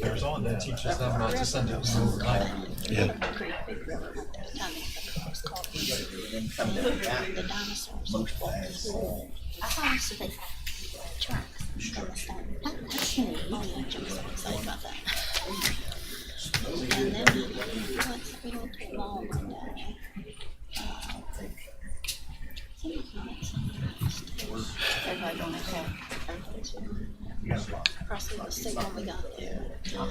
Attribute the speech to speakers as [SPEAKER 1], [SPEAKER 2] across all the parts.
[SPEAKER 1] There's on that teaches them not to send it overnight.
[SPEAKER 2] Yeah.
[SPEAKER 3] The dinosaurs. I thought so they tracks. That's neat. Oh yeah, Jim's so excited about that. And then we went to a mall one day. Everybody going okay. Everybody's here. Across the state when we got there. And I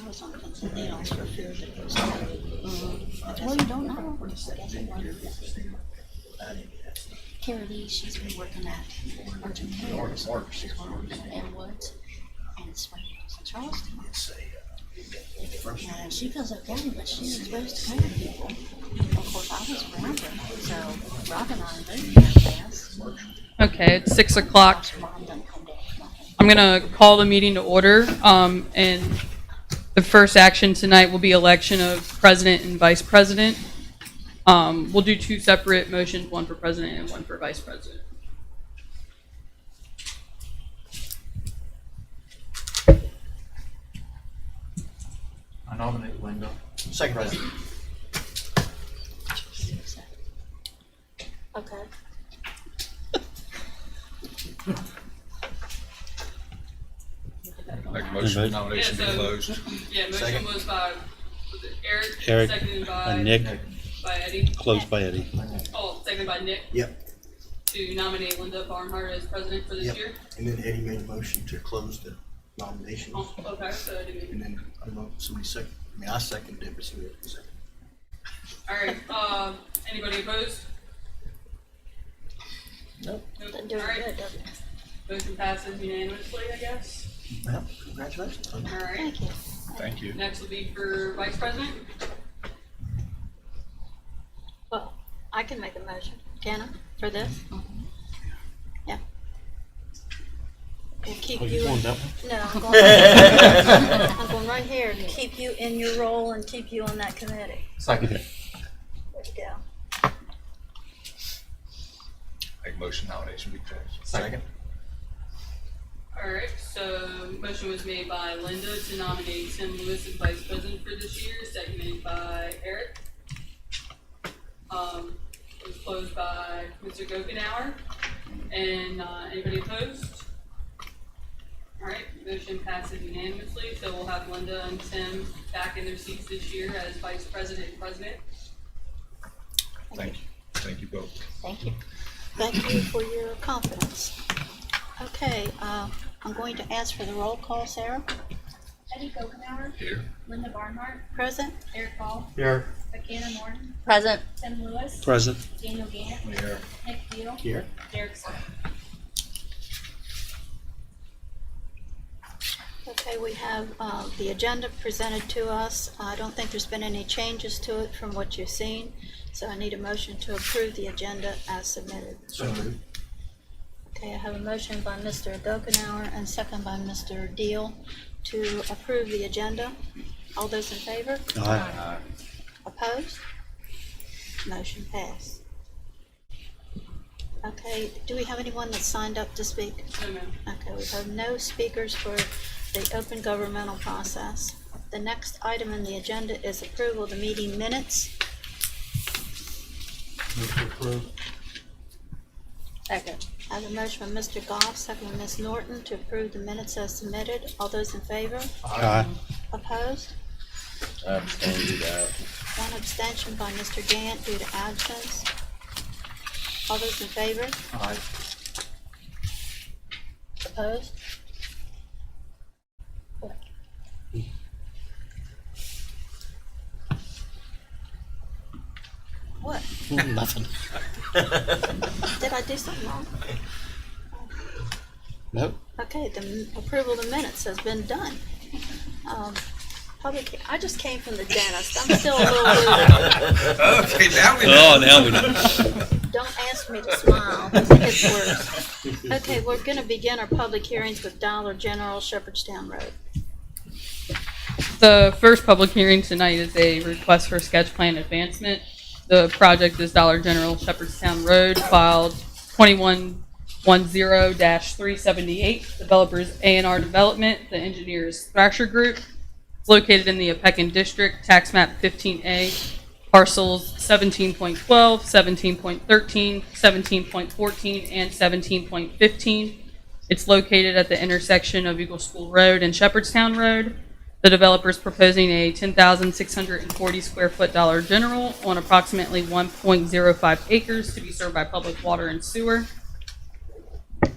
[SPEAKER 3] was on the needles for fear that it was well, you don't know. I guess it was. Carrie, she's been working at urgent care. She's working in Woods and Spring in Charleston. And she feels okay, but she's exposed to kind of people. Of course, I was around her, so Rob and I moved there, yes.
[SPEAKER 4] Okay, it's 6 o'clock. I'm going to call the meeting to order, and the first action tonight will be election of president and vice president. We'll do two separate motions, one for president and one for vice president.
[SPEAKER 1] I nominate Linda.
[SPEAKER 5] Second president.
[SPEAKER 3] Okay.
[SPEAKER 6] Make a motion,
[SPEAKER 2] Vote.
[SPEAKER 6] nomination be
[SPEAKER 4] Yeah, so-
[SPEAKER 6] closed.
[SPEAKER 4] Yeah, motion
[SPEAKER 5] Second.
[SPEAKER 4] was by was it Eric,
[SPEAKER 2] Eric
[SPEAKER 4] seconded by
[SPEAKER 2] and Nick,
[SPEAKER 4] by Eddie.
[SPEAKER 2] closed by Eddie.
[SPEAKER 4] Oh, seconded by Nick
[SPEAKER 5] Yep.
[SPEAKER 4] to nominate Linda Barnhart as president for this
[SPEAKER 5] Yep.
[SPEAKER 4] year.
[SPEAKER 5] And then Eddie made a motion to close the nominations.
[SPEAKER 4] Oh, okay, so I didn't.
[SPEAKER 5] And then, I don't know, somebody second, I mean, I seconded it, but somebody else seconded.
[SPEAKER 4] All right. Anybody opposed?
[SPEAKER 5] Nope.
[SPEAKER 4] Nope.
[SPEAKER 3] They're doing
[SPEAKER 4] All right.
[SPEAKER 3] good, doesn't it?
[SPEAKER 4] Motion passes unanimously, I guess.
[SPEAKER 5] Well, congratulations.
[SPEAKER 4] All right.
[SPEAKER 3] Thank you.
[SPEAKER 6] Thank you.
[SPEAKER 4] Next will be for vice president.
[SPEAKER 3] Well, I can make a motion, can I, for this? Yeah. We'll keep
[SPEAKER 2] Oh,
[SPEAKER 3] you
[SPEAKER 2] you
[SPEAKER 3] in,
[SPEAKER 2] going that way?
[SPEAKER 3] no, I'm going right, I'm going right here to keep you in your role and keep you on that committee.
[SPEAKER 1] Second.
[SPEAKER 3] There you go.
[SPEAKER 6] Make a motion, nomination be closed.
[SPEAKER 5] Second.
[SPEAKER 4] All right. So motion was made by Linda to nominate Tim Lewis as vice president for this year, seconded by Eric. It was closed by Mr. Gokenauer. And anybody opposed? All right. Motion passes unanimously. So we'll have Linda and Tim back in their seats this year as vice president and president.
[SPEAKER 6] Thank you. Thank you both.
[SPEAKER 3] Thank you. Thank you for your confidence. Okay, I'm going to ask for the roll call, Sarah.
[SPEAKER 7] Eddie Gokenauer,
[SPEAKER 6] Here.
[SPEAKER 7] Linda Barnhart,
[SPEAKER 3] Present?
[SPEAKER 7] Eric Hall,
[SPEAKER 5] Here.
[SPEAKER 7] McKenna Morton,
[SPEAKER 3] Present.
[SPEAKER 7] Tim Lewis,
[SPEAKER 2] Present.
[SPEAKER 7] Daniel Gant,
[SPEAKER 6] Here.
[SPEAKER 7] Nick Deal,
[SPEAKER 5] Here.
[SPEAKER 7] Derek Smith.
[SPEAKER 3] Okay, we have the agenda presented to us. I don't think there's been any changes to it from what you've seen, so I need a motion to approve the agenda as submitted.
[SPEAKER 5] So moved.
[SPEAKER 3] Okay, I have a motion by Mr. Gokenauer and second by Mr. Deal to approve the agenda. All those in favor?
[SPEAKER 2] Aye.
[SPEAKER 3] Opposed? Motion passed. Okay, do we have anyone that signed up to speak?
[SPEAKER 4] No, ma'am.
[SPEAKER 3] Okay, we have no speakers for the open governmental process. The next item in the agenda is approval of the meeting minutes.
[SPEAKER 1] Move to approve.
[SPEAKER 3] Second. I have a motion by Mr. Goff, second by Ms. Norton to approve the minutes as submitted. All those in favor?
[SPEAKER 2] Aye.
[SPEAKER 3] Opposed?
[SPEAKER 8] Abstain to that.
[SPEAKER 3] One abstention by Mr. Gant due to absence. All those in favor?
[SPEAKER 1] Aye.
[SPEAKER 3] Opposed? What? What?
[SPEAKER 2] Nothing.
[SPEAKER 3] Did I do something wrong?
[SPEAKER 2] Nope.
[SPEAKER 3] Okay, the approval of the minutes has been done. I just came from the dentist. I'm still a little loose.
[SPEAKER 6] Okay, now we
[SPEAKER 2] Oh, now we know.
[SPEAKER 3] Don't ask me to smile. I think it's worse. Okay, we're gonna begin our public hearings with Dollar General, Shepherdstown Road.
[SPEAKER 4] The first public hearing tonight is a request for sketch plan advancement. The project is Dollar General Shepherdstown Road, filed 10-378. Developers A&R Development. The engineer is Thrasher Group. It's located in the Apecan District, tax map 15A, parcels 17.12, 17.13, 17.14, and 17.15. It's located at the intersection of Eagle School Road and Shepherdstown Road. The developer is proposing a 10,640 square foot Dollar General on approximately 1.05 acres to be served by public water and sewer.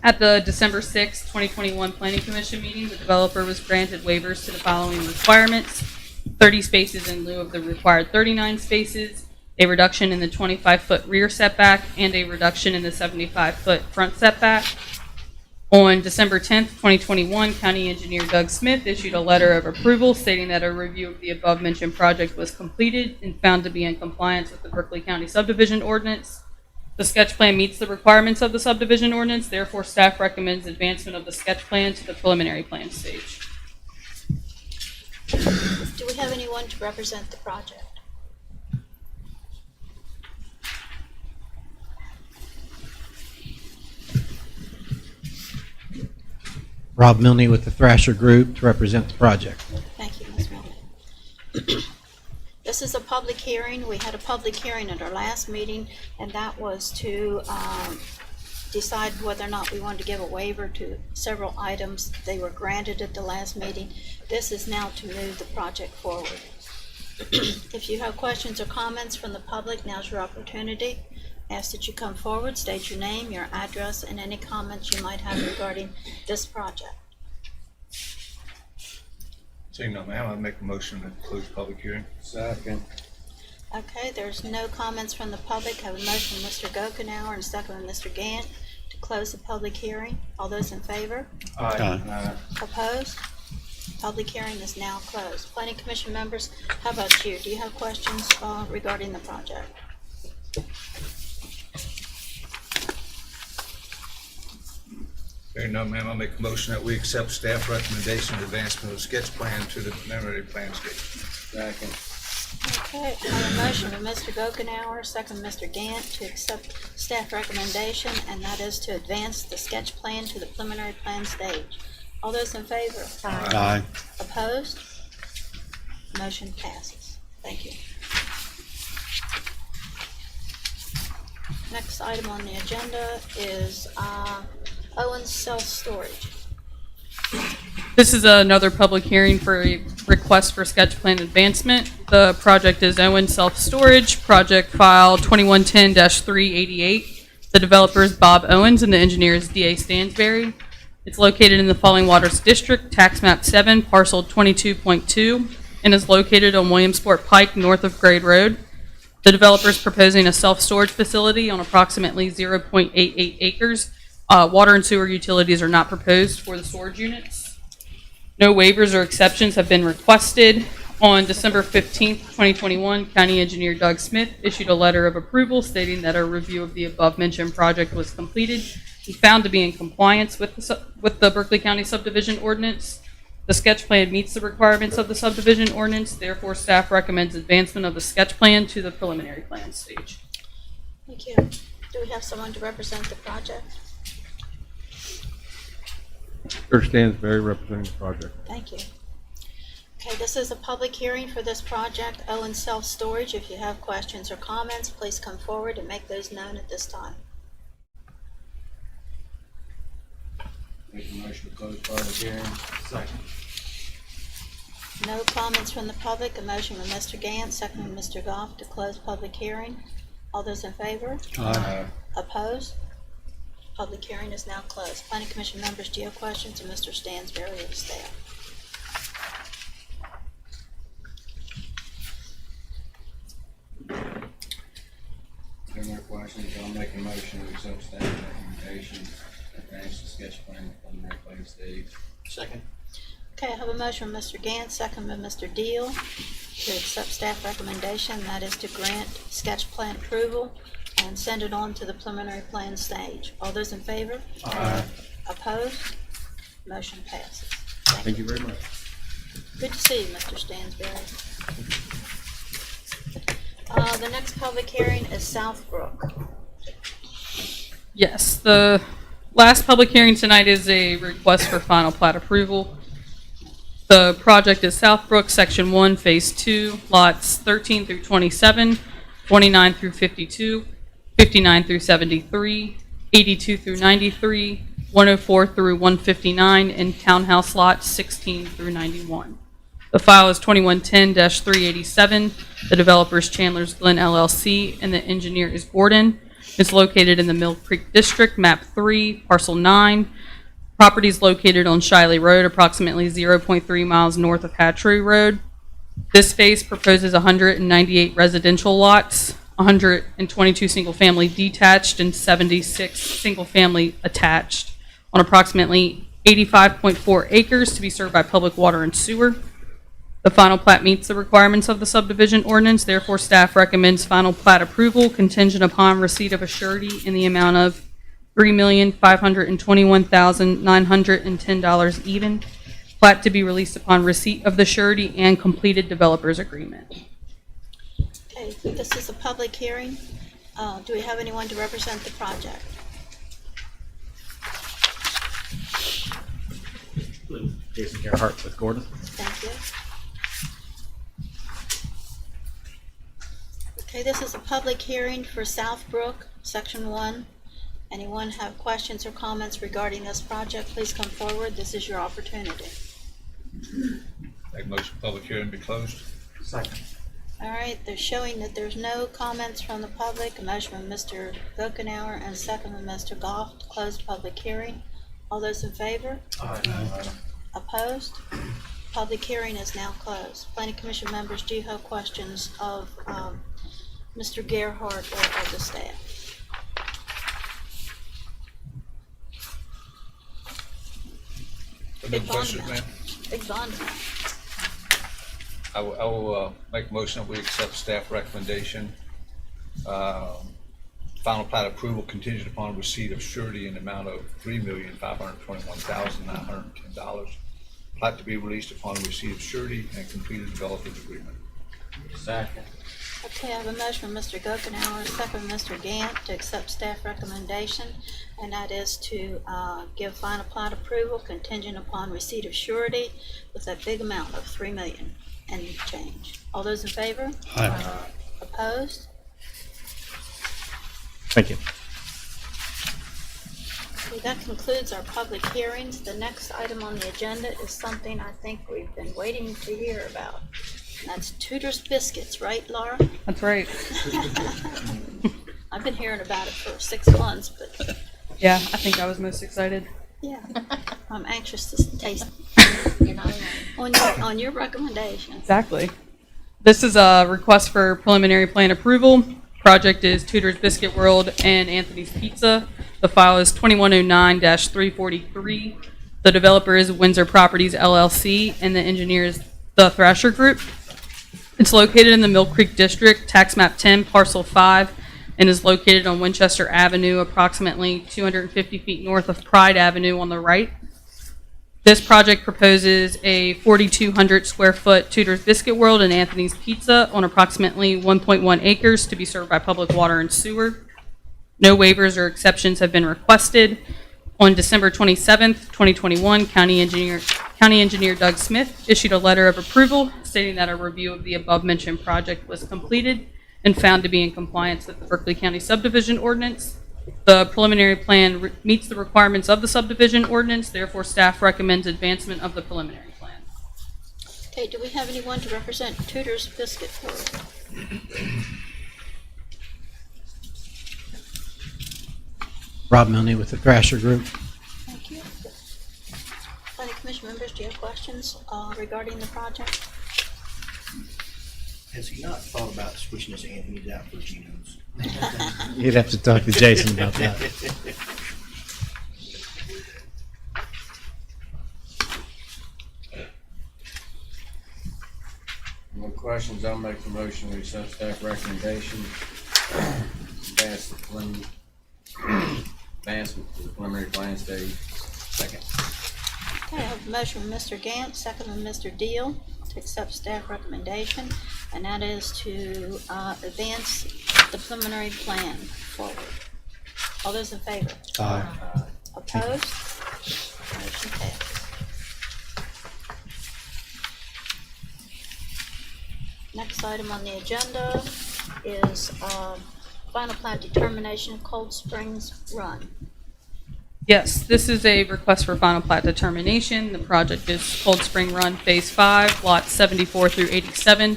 [SPEAKER 4] At the December 6, 2021 Planning Commission meeting, the developer was granted waivers to the following requirements: 30 spaces in lieu of the required 39 spaces, a reduction in the 25-foot rear setback, and a reduction in the 75-foot front setback. On December 10th, 2021, County Engineer Doug Smith issued a letter of approval stating that a review of the above-mentioned project was completed and found to be in compliance with the Berkeley County subdivision ordinance. The sketch plan meets the requirements of the subdivision ordinance, therefore staff recommends advancement of the sketch plan to the preliminary plan stage.
[SPEAKER 3] Do we have anyone to represent the project?
[SPEAKER 9] Rob Milne with the Thrasher Group to represent the project.
[SPEAKER 3] Thank you, Ms. Milne. This is a public hearing. We had a public hearing at our last meeting, and that was to decide whether or not we wanted to give a waiver to several items. They were granted at the last meeting. This is now to move the project forward. If you have questions or comments from the public, now's your opportunity. Ask that you come forward, state your name, your address, and any comments you might have regarding this project.
[SPEAKER 6] Seeing none, ma'am, I'd make a motion to close the public hearing.
[SPEAKER 8] Second.
[SPEAKER 3] Okay, there's no comments from the public. I have a motion from Mr. Gokenhour and a second from Mr. Gant to close the public hearing. All those in favor?
[SPEAKER 2] Aye.
[SPEAKER 3] Opposed? Public hearing is now closed. Planning Commission members, how about you? Do you have questions regarding the project?
[SPEAKER 6] Hearing none, ma'am, I'll make a motion that we accept staff recommendation of advancement of sketch plan to the preliminary plan stage.
[SPEAKER 8] Second.
[SPEAKER 3] Okay, I have a motion from Mr. Gokenhour, second Mr. Gant to accept staff recommendation, and that is to advance the sketch plan to the preliminary plan stage. All those in favor?
[SPEAKER 2] Aye.
[SPEAKER 3] Opposed? Motion passes. Thank you. Next item on the agenda is Owen's self-storage.
[SPEAKER 4] This is another public hearing for a request for sketch plan advancement. The project is Owen Self-Storage, project file 2110-388. The developer is Bob Owens and the engineer is D.A. Stansberry. It's located in the Falling Waters District, tax map 7, parcel 22.2, and is located on Williamsport Pike, north of Grade Road. The developer is proposing a self-storage facility on approximately 0.88 acres. Water and sewer utilities are not proposed for the storage units. No waivers or exceptions have been requested. On December 15th, 2021, County Engineer Doug Smith issued a letter of approval stating that a review of the above-mentioned project was completed and found to be in compliance with the Berkeley County subdivision ordinance. The sketch plan meets the requirements of the subdivision ordinance, therefore staff recommends advancement of the sketch plan to the preliminary plan stage.
[SPEAKER 3] Thank you. Do we have someone to represent the project?
[SPEAKER 10] Mr. Stansberry representing the project.
[SPEAKER 3] Thank you. Okay, this is a public hearing for this project, Owen Self-Storage. If you have questions or comments, please come forward and make those known at this time.
[SPEAKER 8] Make a motion to close public hearing.
[SPEAKER 1] Second.
[SPEAKER 3] No comments from the public. A motion from Mr. Gant, second from Mr. Goff to close public hearing. All those in favor?
[SPEAKER 2] Aye.
[SPEAKER 3] Opposed? Public hearing is now closed. Planning Commission members, do you have questions of Mr. Stansberry or the staff?
[SPEAKER 8] No more questions. I'll make a motion to accept staff recommendation, advance the sketch plan to preliminary plan stage.
[SPEAKER 5] Second.
[SPEAKER 3] Okay, I have a motion from Mr. Gant, second by Mr. Deal to accept staff recommendation. That is to grant sketch plan approval and send it on to the preliminary plan stage. All those in favor?
[SPEAKER 1] Aye.
[SPEAKER 3] Opposed? Motion passes.
[SPEAKER 10] Thank you very much.
[SPEAKER 3] Good to see you, Mr. Stansberry. The next public hearing is South Brook.
[SPEAKER 4] Yes, the last public hearing tonight is a request for final plat approval. The project is South Brook, Section 1, Phase 2, lots 13 through 27, 29 through 52, 59 through 73, 82 through 93, 104 through 159, and townhouse lots 16 through 91. The file is 2110-387. The developer is Chandler's Glen LLC, and the engineer is Gordon. It's located in the Mill Creek District, Map 3, Parcel 9. Property is located on Shiley Road, approximately 0.3 miles north of Hatchery Road. This phase proposes 198 residential lots, 122 single-family detached, and 76 single-family attached on approximately 85.4 acres to be served by public water and sewer. The final plat meets the requirements of the subdivision ordinance. Therefore, staff recommends final plat approval contingent upon receipt of a surety in the amount of $3,521,910 even. Plat to be released upon receipt of the surety and completed developer's agreement.
[SPEAKER 3] Okay, this is a public hearing. Do we have anyone to represent the project?
[SPEAKER 9] Jason Gerhart with Gordon.
[SPEAKER 3] Thank you. Okay, this is a public hearing for South Brook, Section 1. Anyone have questions or comments regarding this project, please come forward. This is your opportunity.
[SPEAKER 6] Make motion public hearing be closed.
[SPEAKER 1] Second.
[SPEAKER 3] All right, they're showing that there's no comments from the public. A motion from Mr. Gokenhour and second from Mr. Goff to close the public hearing. All those in favor?
[SPEAKER 1] Aye.
[SPEAKER 3] Opposed? Public hearing is now closed. Planning Commission members, do you have questions of Mr. Gerhart or of the staff?
[SPEAKER 6] No
[SPEAKER 3] Big bond
[SPEAKER 6] questions,
[SPEAKER 3] amount.
[SPEAKER 6] ma'am?
[SPEAKER 3] Big bond amount.
[SPEAKER 6] I will make a motion that we accept staff recommendation. Final plat approval contingent upon receipt of surety in the amount of $3,521,910. Plat to be released upon receipt of surety and completed developer's agreement.
[SPEAKER 8] Second.
[SPEAKER 3] Okay, I have a motion from Mr. Gokenhour, a second from Mr. Gant to accept staff recommendation, and that is to give final plat approval contingent upon receipt of surety with that big amount of $3 million and change. All those in favor?
[SPEAKER 2] Aye.
[SPEAKER 3] Opposed?
[SPEAKER 9] Thank you.
[SPEAKER 3] Okay, that concludes our public hearings. The next item on the agenda is something I think we've been waiting to hear about. And that's Tudor's Biscuits, right, Laura?
[SPEAKER 4] That's right.
[SPEAKER 3] I've been hearing about it for 6 months, but
[SPEAKER 4] Yeah, I think I was most excited.
[SPEAKER 3] yeah, I'm anxious to taste it. On your recommendation.
[SPEAKER 4] Exactly. This is a request for preliminary plan approval. Project is Tudor's Biscuit World and Anthony's Pizza. The file is 2109-343. The developer is Windsor Properties LLC, and the engineer is the Thrasher Group. It's located in the Mill Creek District, tax map 10, parcel 5, and is located on Winchester Avenue, approximately 250 feet north of Pride Avenue on the right. This project proposes a 4,200 square foot Tudor's Biscuit World and Anthony's Pizza on approximately 1.1 acres to be served by public water and sewer. No waivers or exceptions have been requested. On December 27th, 2021, County Engineer Doug Smith issued a letter of approval stating that a review of the above-mentioned project was completed and found to be in compliance with the Berkeley County subdivision ordinance. The preliminary plan meets the requirements of the subdivision ordinance, therefore staff recommends advancement of the preliminary plan.
[SPEAKER 3] Okay, do we have anyone to represent Tudor's Biscuit World?
[SPEAKER 9] Rob Milne with the Thrasher Group.
[SPEAKER 3] Thank you. Planning Commission members, do you have questions regarding the project?
[SPEAKER 5] Has he not thought about switching his Anthony's out for Geno's?
[SPEAKER 9] You'd have to talk to Jason about that.
[SPEAKER 8] No questions, I'll make the motion, we accept staff recommendation. Advancement to the preliminary plan stage.
[SPEAKER 5] Second.
[SPEAKER 3] Okay, I have a motion from Mr. Gant, second from Mr. Deal to accept staff recommendation, and that is to advance the preliminary plan forward. All those in favor?
[SPEAKER 9] Aye.
[SPEAKER 3] Opposed? Motion passed. Next item on the agenda is final plat determination of Cold Springs Run.
[SPEAKER 4] Yes, this is a request for final plat determination. The project is Cold Spring Run Phase 5, lots 74 through 87.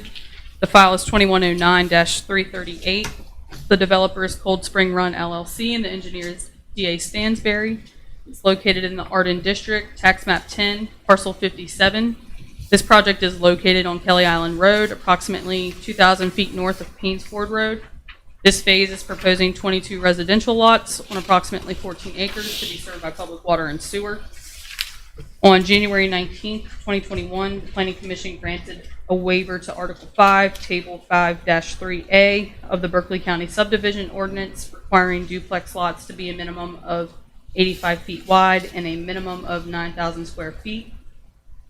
[SPEAKER 4] The file is 2109-338. The developer is Cold Spring Run LLC, and the engineer is D.A. Stansberry. It's located in the Arden District, tax map 10, parcel 57. This project is located on Kelly Island Road, approximately 2,000 feet north of Painesford Road. This phase is proposing 22 residential lots on approximately 14 acres to be served by public water and sewer. On January 19th, 2021, the Planning Commission granted a waiver to Article 5, Table 5-3A of the Berkeley County Subdivision Ordinance, requiring duplex lots to be a minimum of 85 feet wide and a minimum of 9,000 square feet.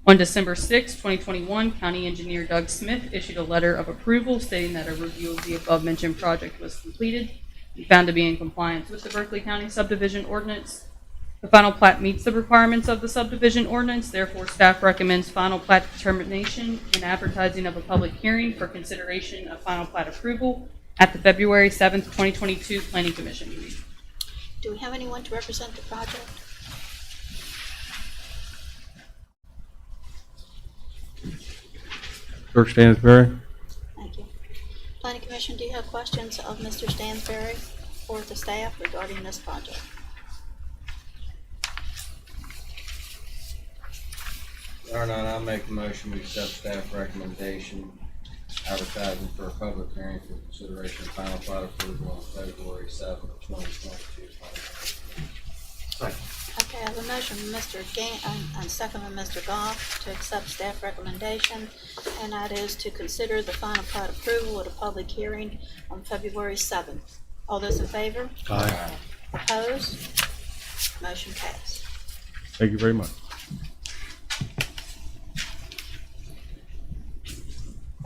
[SPEAKER 4] On December 6, 2021, County Engineer Doug Smith issued a letter of approval stating that a review of the above-mentioned project was completed and found to be in compliance with the Berkeley County Subdivision Ordinance. The final plat meets the requirements of the subdivision ordinance, therefore staff recommends final plat determination and advertising of a public hearing for consideration of final plat approval at the February 7th, 2022 Planning Commission meeting.
[SPEAKER 3] Do we have anyone to represent the project?
[SPEAKER 10] George Stansberry.
[SPEAKER 3] Thank you. Planning Commission, do you have questions of Mr. Stansberry or the staff regarding this project?
[SPEAKER 8] There are none, I'll make a motion, we accept staff recommendation, advertising for a public hearing for consideration of final plat approval on February 7th, 2022.
[SPEAKER 3] Okay, I have a motion from Mr. Gant and second from Mr. Goff to accept staff recommendation, and that is to consider the final plat approval at a public hearing on February 7th. All those in favor?
[SPEAKER 2] Aye.
[SPEAKER 3] Opposed? Motion passed.
[SPEAKER 10] Thank you very much.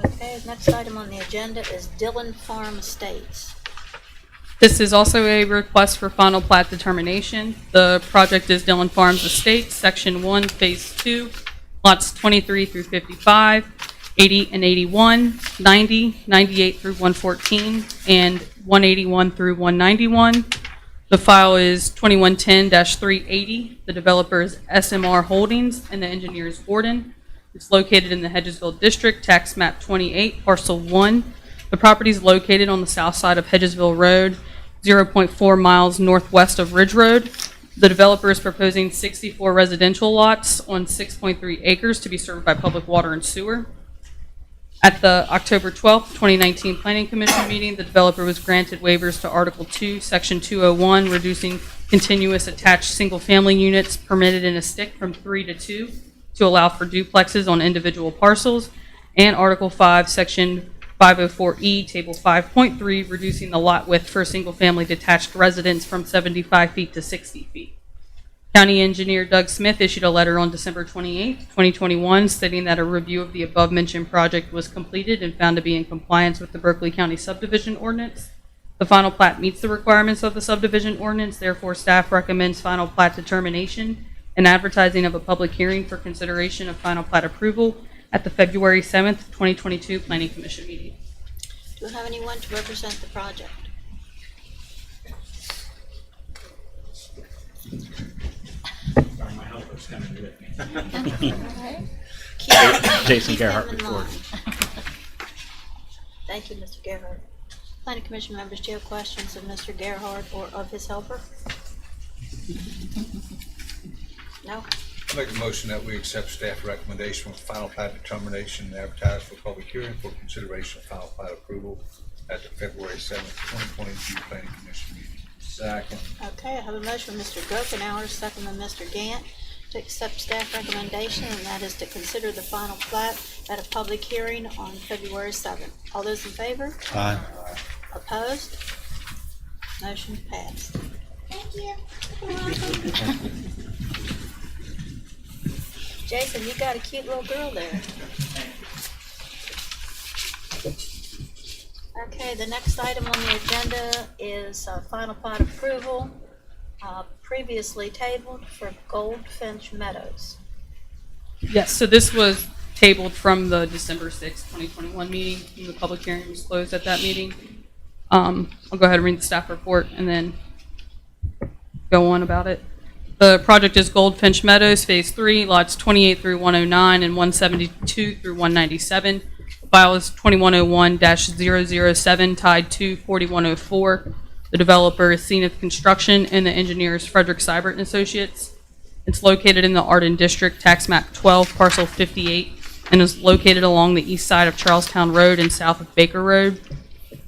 [SPEAKER 3] Okay, next item on the agenda is Dillon Farm Estates.
[SPEAKER 4] This is also a request for final plat determination. The project is Dillon Farms Estates, Section 1, Phase 2, lots 23 through 55, 80 and 81, 90, 98 through 114, and 181 through 191. The file is 2110-380. The developer is SMR Holdings, and the engineer is Gordon. It's located in the Hedgesville District, tax map 28, parcel 1. The property is located on the south side of Hedgesville Road, 0.4 miles northwest of Ridge Road. The developer is proposing 64 residential lots on 6.3 acres to be served by public water and sewer. At the October 12th, 2019 Planning Commission meeting, the developer was granted waivers to Article 2, Section 201, reducing continuous attached single-family units permitted in a stick from 3 to 2 to allow for duplexes on individual parcels, and Article 5, Section 504E, Table 5.3, reducing the lot width for a single-family detached residence from 75 feet to 60 feet. County Engineer Doug Smith issued a letter on December 28, 2021, stating that a review of the above-mentioned project was completed and found to be in compliance with the Berkeley County Subdivision Ordinance. The final plat meets the requirements of the subdivision ordinance, therefore staff recommends final plat determination and advertising of a public hearing for consideration of final plat approval at the February 7th, 2022 Planning Commission meeting.
[SPEAKER 3] Do we have anyone to represent the project?
[SPEAKER 5] My helper's coming with me.
[SPEAKER 9] Jason
[SPEAKER 3] Keep them
[SPEAKER 9] Gerhardt
[SPEAKER 3] in
[SPEAKER 9] report.
[SPEAKER 3] line. Thank you, Mr. Gerhardt. Planning Commission members, do you have questions of Mr. Gerhardt or of his helper? No?
[SPEAKER 6] I'll make a motion that we accept staff recommendation with final plat determination and advertise for public hearing for consideration of final plat approval at the February 7th, 2022 Planning Commission meeting.
[SPEAKER 8] Second.
[SPEAKER 3] Okay, I have a motion from Mr. Grokenauer, second by Mr. Gant, to accept staff recommendation, and that is to consider the final plat at a public hearing on February 7th. All those in favor?
[SPEAKER 2] Aye.
[SPEAKER 3] Opposed? Motion passed. Thank you. Jason, you got a cute little girl there. Okay, the next item on the agenda is final plat approval previously tabled for Goldfinch Meadows.
[SPEAKER 4] Yes, so this was tabled from the December 6th, 2021 meeting, and the public hearing was closed at that meeting. I'll go ahead and read the staff report and then go on about it. The project is Goldfinch Meadows, Phase 3, lots 28 through 109 and 172 through 197. The file is 2101-007, tied to 4104. The developer is Zenith Construction, and the engineer is Frederick Seibert and Associates. It's located in the Arden District, tax map 12, parcel 58, and is located along the east side of Charlestown Road and south of Baker Road.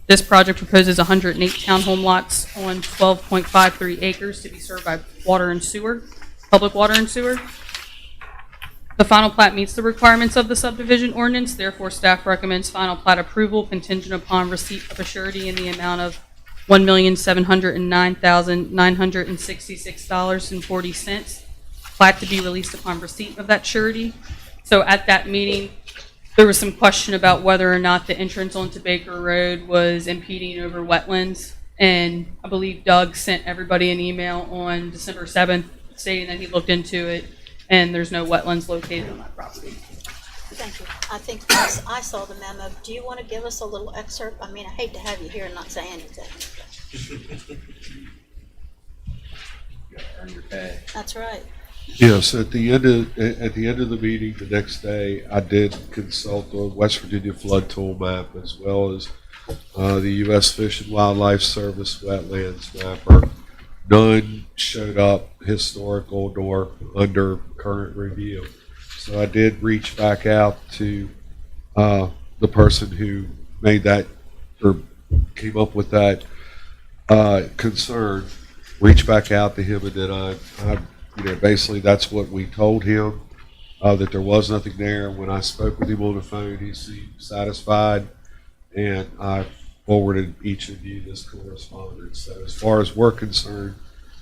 [SPEAKER 4] This project proposes 108 townhome lots on 12.53 acres to be served by water and sewer, public water and sewer. The final plat meets the requirements of the subdivision ordinance, therefore staff recommends final plat approval contingent upon receipt of a surety in the amount of $1,709,966.40. Plat to be released upon receipt of that surety. So at that meeting, there was some question about whether or not the entrance onto Baker Road was impeding over wetlands. And I believe Doug sent everybody an email on December 7th stating that he looked into it and there's no wetlands located on that property.
[SPEAKER 3] Thank you. I think I saw the memo. Do you want to give us a little excerpt? I mean, I hate to have you here and not say anything.
[SPEAKER 8] You gotta earn your pay.
[SPEAKER 3] That's right.
[SPEAKER 11] Yes, at the end of the meeting the next day, I did consult the West Virginia flood tool map as well as the U.S. Fish and Wildlife Service wetlands mapper. None showed up historical nor under current review. So I did reach back out to the person who made that or came up with that concern. Reach back out to him, and then I basically that's what we told him, that there was nothing there. When I spoke with him on the phone, he seemed satisfied, and I forwarded each of you this correspondence. So as far as we're concerned,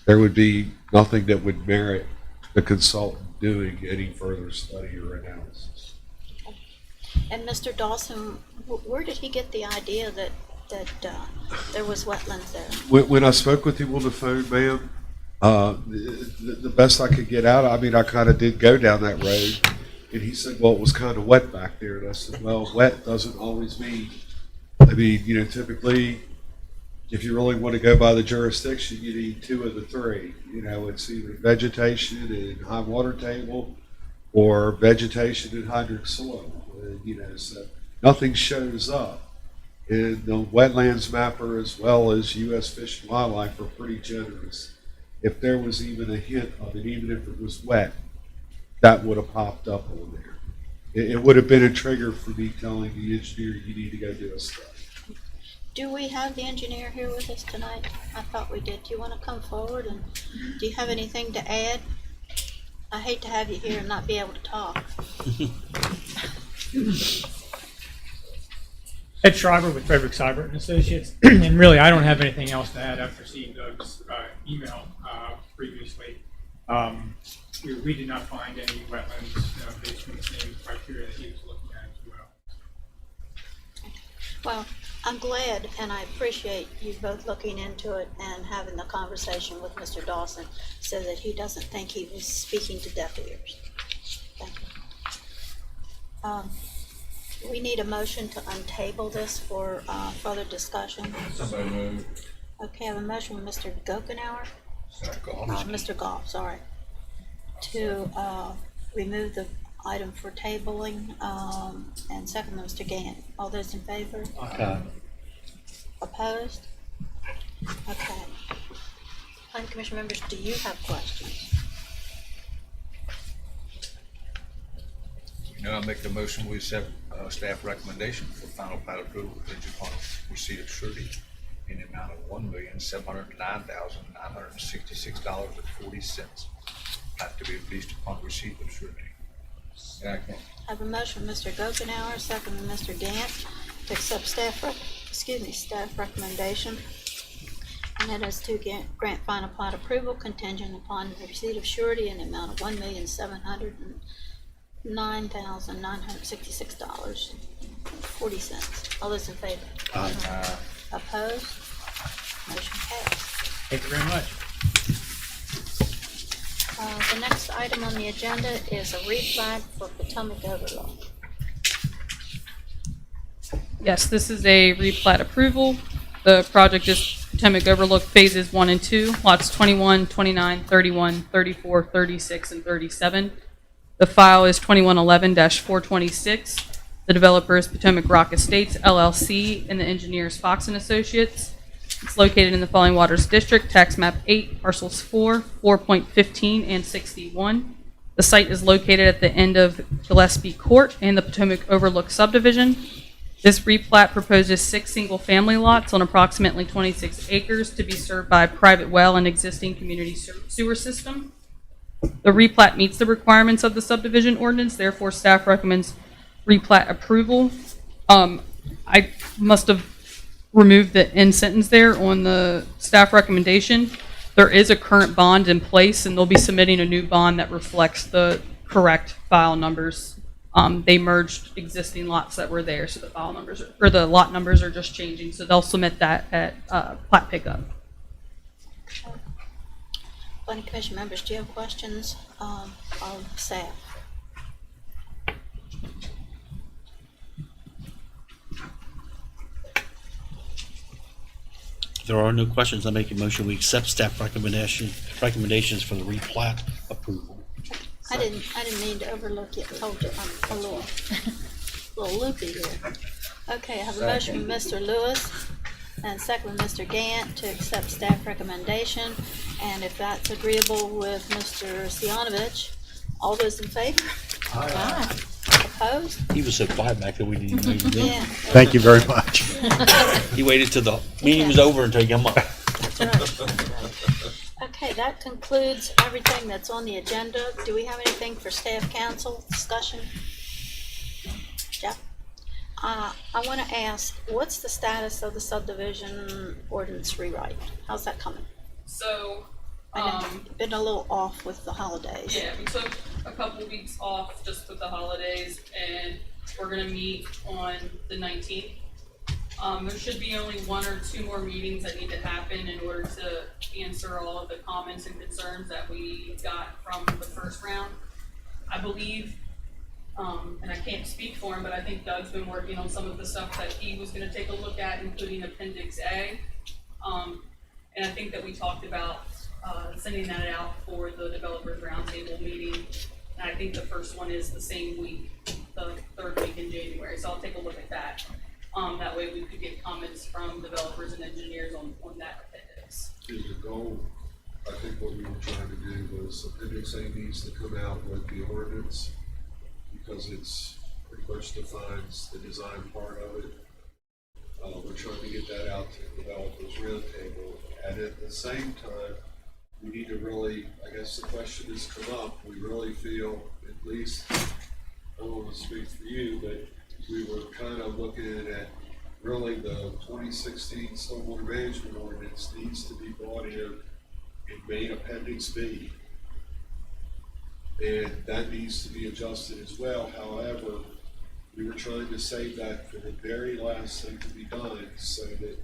[SPEAKER 11] there would be nothing that would merit the consultant doing any further study or analysis.
[SPEAKER 3] And Mr. Dawson, where did he get the idea that there was wetlands there?
[SPEAKER 11] When I spoke with him on the phone, ma'am, the best I could get out, I mean, I kind of did go down that road, and he said, well, it was kind of wet back there. And I said, well, wet doesn't always mean, I mean, typically, if you really want to go by the jurisdiction, you need two of the three. It's either vegetation and high water table or vegetation and hydric soil. So nothing shows up. And the wetlands mapper as well as U.S. Fish and Wildlife are pretty generous. If there was even a hint of it, even if it was wet, that would have popped up on there. It would have been a trigger for me telling the engineer, you need to go do a study.
[SPEAKER 3] Do we have the engineer here with us tonight? I thought we did. Do you want to come forward, and do you have anything to add? I hate to have you here and not be able to talk.
[SPEAKER 12] Ed Schreiber with Frederick Seibert and Associates, and really I don't have anything else to add after seeing Doug's email previously. We did not find any wetlands based on the same criteria that he was looking at as well.
[SPEAKER 3] Well, I'm glad and I appreciate you both looking into it and having the conversation with Mr. Dawson so that he doesn't think he was speaking to deaf ears. Thank you. We need a motion to untable this for further discussion.
[SPEAKER 8] So moved.
[SPEAKER 3] Okay, I have a motion from Mr. Gokenauer, Mr. Goff, sorry, to remove the item for tabling, and second by Mr. Gant. All those in favor? Opposed? Okay. Planning Commission members, do you have questions?
[SPEAKER 6] I make the motion, we accept staff recommendation for final plat approval contingent upon receipt of surety in the amount of $1,709,966.40. Plat to be released upon receipt of surety.
[SPEAKER 8] Second.
[SPEAKER 3] I have a motion from Mr. Gokenauer, second by Mr. Gant, to accept staff recommendation. And that is to grant final plat approval contingent upon the receipt of surety in the amount of $1,709,966.40. All those in favor? Opposed? Motion passed.
[SPEAKER 12] Thank you very much.
[SPEAKER 3] The next item on the agenda is a replat for Potomac Overlook.
[SPEAKER 4] Yes, this is a replat approval. The project is Potomac Overlook Phases 1 and 2, lots 21, 29, 31, 34, 36, and 37. The file is 2111-426. The developer is Potomac Rock Estates, LLC, and the engineer is Fox & Associates. It's located in the Falling Waters District, tax map 8, parcels 4, 4.15, and 61. The site is located at the end of Gillespie Court and the Potomac Overlook subdivision. This replat proposes 6 single-family lots on approximately 26 acres to be served by a private well and existing community sewer system. The replat meets the requirements of the subdivision ordinance, therefore staff recommends replat approval. I must have removed the end sentence there on the staff recommendation. There is a current bond in place, and they'll be submitting a new bond that reflects the correct file numbers. They merged existing lots that were there, so the file numbers or the lot numbers are just changing. So they'll submit that at plat pickup.
[SPEAKER 3] Planning Commission members, do you have questions of staff?
[SPEAKER 2] If there are no questions, I make a motion we accept staff recommendations for the replat approval.
[SPEAKER 3] I didn't mean to overlook it. Told you I'm a little loopy here. Okay, I have a motion from Mr. Lewis and second from Mr. Gant to accept staff recommendation. And if that's agreeable with Mr. Stianovich, all those in favor? Aye. Opposed?
[SPEAKER 2] He was so quiet back there, we didn't even know he was in.
[SPEAKER 3] Yeah.
[SPEAKER 9] Thank you very much.
[SPEAKER 2] He waited till the meeting was over until he came up.
[SPEAKER 3] That's right. Okay, that concludes everything that's on the agenda. Do we have anything for staff council discussion? Jeff? I want to ask, what's the status of the subdivision ordinance rewrite? How's that coming?
[SPEAKER 4] So,
[SPEAKER 3] I know you've been a little off with the holidays.
[SPEAKER 4] yeah, we took a couple weeks off just with the holidays, and we're gonna meet on the 19th. There should be only 1 or 2 more meetings that need to happen in order to answer all of the comments and concerns that we got from the first round. I believe, and I can't speak for him, but I think Doug's been working on some of the stuff that he was gonna take a look at, including Appendix A. And I think that we talked about sending that out for the developers roundtable meeting. And I think the first one is the same week, the 3rd week in January. So I'll take a look at that. That way we could get comments from developers and engineers on that appendix.
[SPEAKER 11] Is the goal, I think what we were trying to do was Appendix A needs to come out with the ordinance because it's pretty much defines the design part of it. We're trying to get that out to the developers roundtable, and at the same time, we need to really, I guess the question has come up, we really feel, at least, I don't want to speak for you, but we were kind of looking at really the 2016 stormwater management ordinance needs to be brought in and made Appendix B. And that needs to be adjusted as well. However, we were trying to save that for the very last thing to be done so that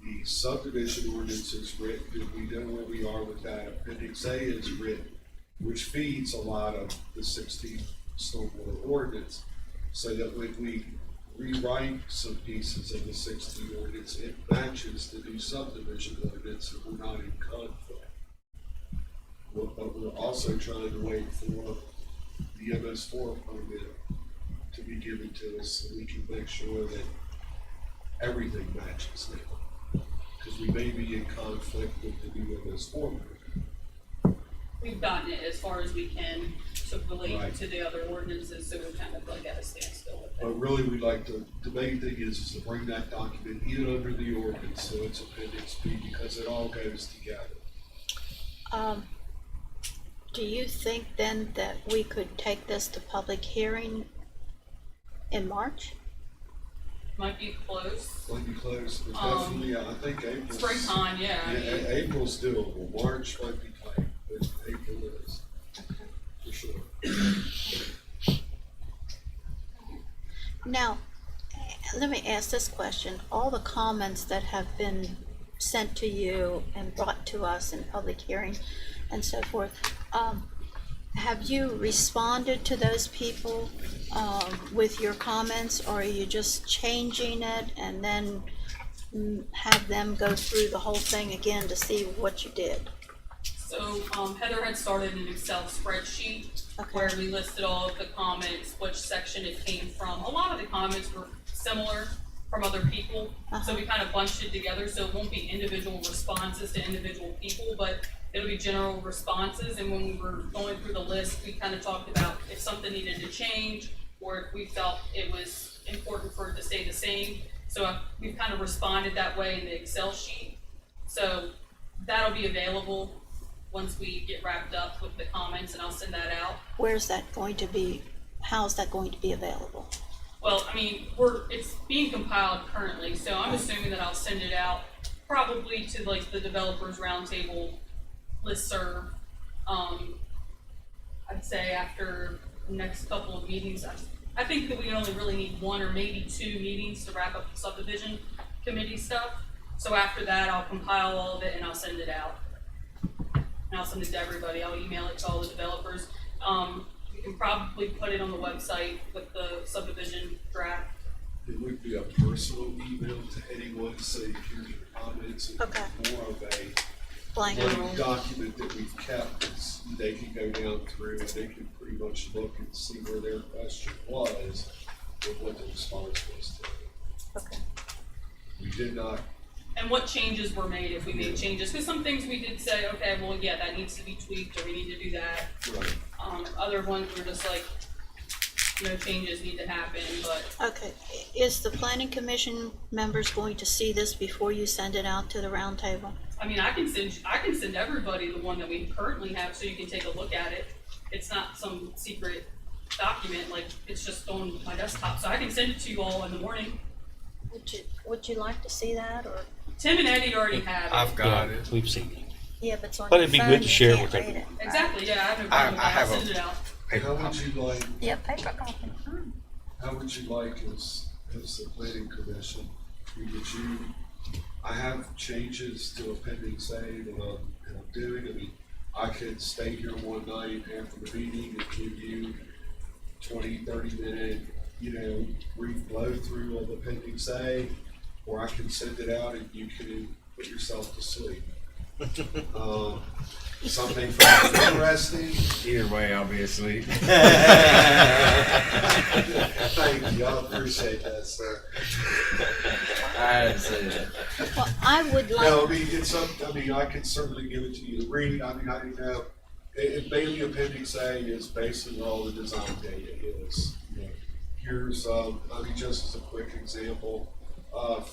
[SPEAKER 11] the subdivision ordinance is written, and we know where we are with that. Appendix A is written, which feeds a lot of the 16 stormwater ordinance, so that when we rewrite some pieces of the 16 ordinance, it matches the new subdivision ordinance, and we're not in conflict. But we're also trying to wait for the MS4 permit to be given to us so we can make sure that everything matches now. Because we may be in conflict with the new MS4 permit.
[SPEAKER 4] We've gotten it as far as we can to relate
[SPEAKER 11] Right.
[SPEAKER 4] to the other ordinances, so we're kind of like at a standstill with it.
[SPEAKER 11] But really, we'd like to, the main thing is to bring that document in under the ordinance, so it's Appendix B, because it all goes together.
[SPEAKER 3] Do you think then that we could take this to public hearing in March?
[SPEAKER 4] Might be close.
[SPEAKER 11] Might be close, but definitely, I think April.
[SPEAKER 4] Springtime, yeah.
[SPEAKER 11] Yeah, April's doable. March might be tight, but April is, for sure.
[SPEAKER 3] Now, let me ask this question. All the comments that have been sent to you and brought to us in public hearing and so forth, Have you responded to those people with your comments, or are you just changing it and then have them go through the whole thing again to see what you did?
[SPEAKER 4] So Heather had started an Excel spreadsheet where we listed all of the comments, which section it came from. A lot of the comments were similar from other people, so we kind of bunched it together, so it won't be individual responses to individual people, but it'll be general responses. And when we were going through the list, we kind of talked about if something needed to change or if we felt it was important for it to stay the same. So we've kind of responded that way in the Excel sheet. So that'll be available once we get wrapped up with the comments, and I'll send that out.
[SPEAKER 3] Where's that going to be? How's that going to be available?
[SPEAKER 4] Well, I mean, it's being compiled currently, so I'm assuming that I'll send it out probably to like the developers roundtable listserv. I'd say after the next couple of meetings. I think that we only really need one or maybe 2 meetings to wrap up the subdivision committee stuff. So after that, I'll compile all of it and I'll send it out. And I'll send it to everybody. I'll email it to all the developers. We can probably put it on the website with the subdivision draft.
[SPEAKER 11] It would be a personal email to anyone, say, here's your comments. It's more of a
[SPEAKER 3] blank
[SPEAKER 11] document that we've kept. They can go down through and they can pretty much look and see where their question was and what the response was to it.
[SPEAKER 3] Okay.
[SPEAKER 11] We did not.
[SPEAKER 4] And what changes were made if we made changes, because some things we did say, okay, well, yeah, that needs to be tweaked, or we need to do that.
[SPEAKER 11] Right.
[SPEAKER 4] Other ones were just like, no changes need to happen, but.
[SPEAKER 3] Okay, is the planning commission members going to see this before you send it out to the roundtable?
[SPEAKER 4] I mean, I can send everybody the one that we currently have, so you can take a look at it. It's not some secret document, like, it's just on my desktop, so I can send it to you all in the morning.
[SPEAKER 3] Would you like to see that, or?
[SPEAKER 4] Tim and Eddie already have it.
[SPEAKER 6] I've got it.
[SPEAKER 2] We've seen it.
[SPEAKER 3] Yeah, but it's on
[SPEAKER 2] But
[SPEAKER 3] your
[SPEAKER 2] it'd be
[SPEAKER 3] phone,
[SPEAKER 2] good to
[SPEAKER 3] you
[SPEAKER 2] share
[SPEAKER 3] can't
[SPEAKER 2] with
[SPEAKER 3] read it.
[SPEAKER 4] Exactly, yeah, I have no problem with that. I'll send it out.
[SPEAKER 11] How would you like?
[SPEAKER 3] Yeah, paper copy.
[SPEAKER 11] How would you like as the planning commission? I have changes to Appendix A that I'm doing. I mean, I could stay here one night after the meeting and give you 20, 30 minute, brief blow through of Appendix A, or I can send it out and you can put yourself to sleep. Something interesting.
[SPEAKER 6] Either way, I'll be asleep.
[SPEAKER 11] Thank you, I appreciate that, sir.
[SPEAKER 8] I didn't say that.
[SPEAKER 3] Well, I would like.
[SPEAKER 11] No, I mean, I can certainly give it to you to read. I mean, mainly Appendix A is basically all the design data is. Here's, just as a quick example,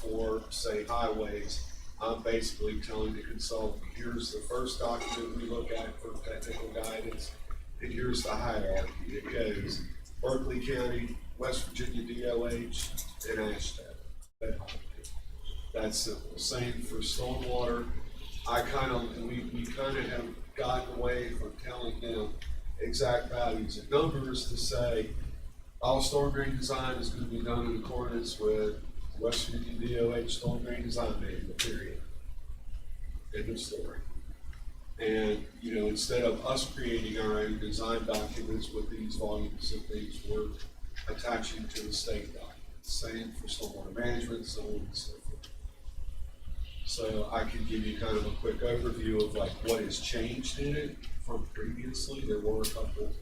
[SPEAKER 11] for, say, highways, I'm basically telling the consultant, here's the first document we look at for technical guidance, and here's the hierarchy. It goes Berkeley County, West Virginia DOH, and Ashton. That's simple. Same for stormwater. We kind of have gotten away from telling them exact values and numbers to say all storm drain design is going to be done in accordance with West Virginia DOH storm drain design manual, period. End of story. And, instead of us creating our own design documents with these volumes of things, we're attaching to the state documents. Same for stormwater management, so on and so forth. So I can give you kind of a quick overview of like what has changed in it from previously. There were a couple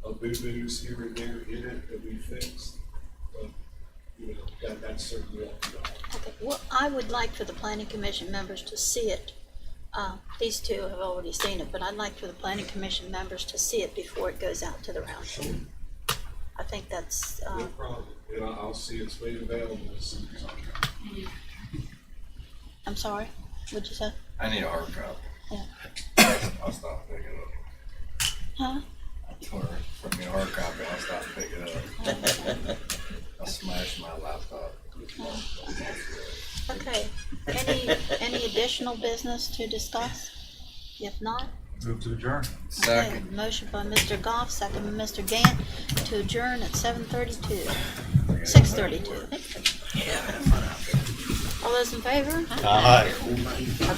[SPEAKER 11] of boo-boos here and there in it that we fixed. But, that's certainly up to you.
[SPEAKER 3] Okay, well, I would like for the planning commission members to see it. These two have already seen it, but I'd like for the planning commission members to see it before it goes out to the roundtable. I think that's.
[SPEAKER 11] No problem. And I'll see it's made available as soon as I can.
[SPEAKER 3] I'm sorry, what'd you say?
[SPEAKER 6] I need a hard copy.
[SPEAKER 3] Yeah.
[SPEAKER 6] I'll stop picking it up.
[SPEAKER 3] Huh?
[SPEAKER 6] Or bring me a hard copy, I'll stop picking it up. I'll smash my laptop.
[SPEAKER 3] Okay, any additional business to discuss? If not,
[SPEAKER 1] Move to adjourn.
[SPEAKER 3] okay, motion by Mr. Goff, second by Mr. Gant to adjourn at 7:32, 6:32. All those in favor?
[SPEAKER 2] Aye.